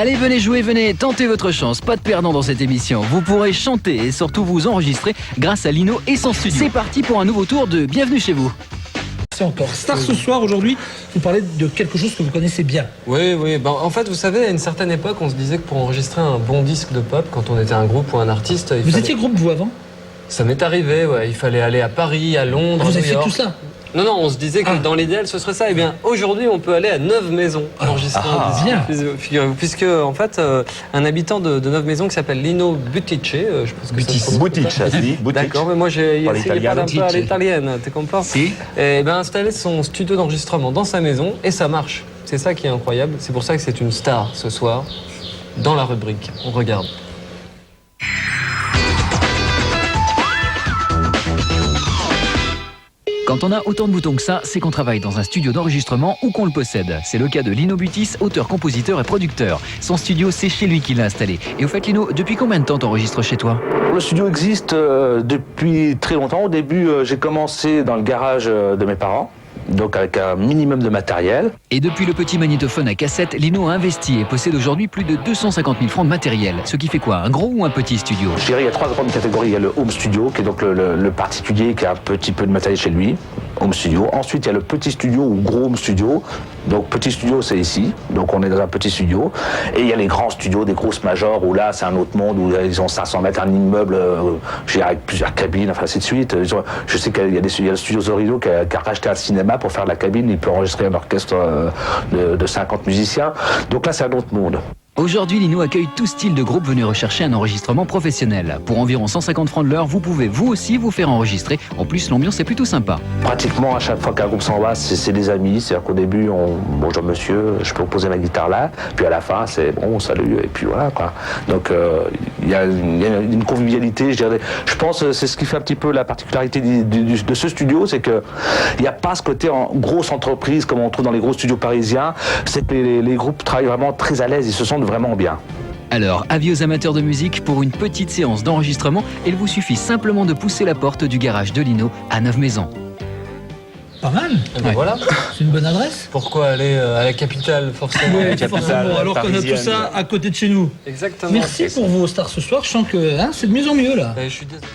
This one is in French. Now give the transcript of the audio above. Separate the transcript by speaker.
Speaker 1: Allez, venez jouer, venez, tentez votre chance. Pas de perdant dans cette émission. Vous pourrez chanter et surtout vous enregistrer grâce à Lino et son studio. C'est parti pour un nouveau tour de Bienvenue chez vous.
Speaker 2: C'est encore Star ce soir. Aujourd'hui, vous parlez de quelque chose que vous connaissez bien.
Speaker 3: Oui. Ben, en fait, vous savez, à une certaine époque, on se disait que pour enregistrer un bon disque de pop, quand on était un groupe ou un artiste...
Speaker 2: Vous étiez groupe, vous, avant?
Speaker 3: Ça m'est arrivé, ouais. Il fallait aller à Paris, à Londres,
Speaker 2: Vous
Speaker 3: à
Speaker 2: avez
Speaker 3: New
Speaker 2: fait
Speaker 3: York.
Speaker 2: tout ça?
Speaker 3: Non, on se disait que dans l'idéal, ce serait ça. Eh bien, aujourd'hui, on peut aller à Neuve-Maisons enregistrer un disque.
Speaker 2: Bien.
Speaker 3: Figurez-vous, puisque, en fait, un habitant de Neuve-Maisons qui s'appelle Lino Buttice, je pense que ça se prononce
Speaker 4: Buttice, ça se dit.
Speaker 3: D'accord, mais moi, j'ai essayé de parler un peu à
Speaker 4: Buttice.
Speaker 3: l'italienne, tu comprends?
Speaker 1: Si.
Speaker 3: Et ben, installé son studio d'enregistrement dans sa maison, et ça marche. C'est ça qui est incroyable. C'est pour ça que c'est une star ce soir, dans la rubrique. On regarde.
Speaker 1: Quand on a autant de boutons que ça, c'est qu'on travaille dans un studio d'enregistrement ou qu'on le possède. C'est le cas de Lino Buttice, auteur, compositeur et producteur. Son studio, c'est chez lui qu'il l'a installé. Et au fait, Lino, depuis combien de temps t'enregistres chez toi?
Speaker 4: Le studio existe depuis très longtemps. Au début, j'ai commencé dans le garage de mes parents, donc avec un minimum de matériel.
Speaker 1: Et depuis le petit magnétophone à cassette, Lino a investi et possède aujourd'hui plus de 250 000 francs de matériel. Ce qui fait quoi? Un gros ou un petit studio?
Speaker 4: Je dirais il y a trois grandes catégories. Il y a le home studio, qui est donc le particulier qui a un petit peu de matériel chez lui. Home studio. Ensuite, il y a le petit studio ou gros home studio. Donc, petit studio, c'est ici. Donc, on est dans un petit studio. Et il y a les grands studios, des grosses majors, où là, c'est un autre monde, où ils ont 500 mètres, un immeuble, avec plusieurs cabines, enfin, ainsi de suite. Je sais qu'il y a le studio Zorino qui a racheté un cinéma pour faire la cabine. Il peut enregistrer un orchestre de 50 musiciens. Donc là, c'est un autre monde.
Speaker 1: Aujourd'hui, Lino accueille tout style de groupe venu rechercher un enregistrement professionnel. Pour environ 150 francs de l'heure, vous pouvez vous aussi vous faire enregistrer. En plus, l'ambiance est plutôt sympa.
Speaker 4: Pratiquement à chaque fois qu'un groupe s'en va, c'est des amis. C'est-à-dire qu'au début, bonjour monsieur, je peux vous poser ma guitare là. Puis à la fin, c'est bon, salut, et puis voilà quoi. Donc il y a une convivialité, je dirais. Je pense que c'est ce qui fait un petit peu la particularité de ce studio, c'est qu'il n'y a pas ce côté en grosse entreprise comme on trouve dans les gros studios parisiens. C'est que les groupes travaillent vraiment très à l'aise, ils se sentent vraiment bien.
Speaker 1: Alors, avis aux amateurs de musique, pour une petite séance d'enregistrement, il vous suffit simplement de pousser la porte du garage de Lino à Neuve-Maisons.
Speaker 2: Pas mal.
Speaker 3: Et ben voilà.
Speaker 2: C'est une bonne adresse.
Speaker 3: Pourquoi aller à la capitale, forcément?
Speaker 2: Oui, forcément. Alors qu'on a tout ça à côté de chez nous.
Speaker 3: Exactement.
Speaker 2: Merci pour vos stars ce soir. Je sens que c'est de mieux en mieux là.
Speaker 3: Je suis désolé.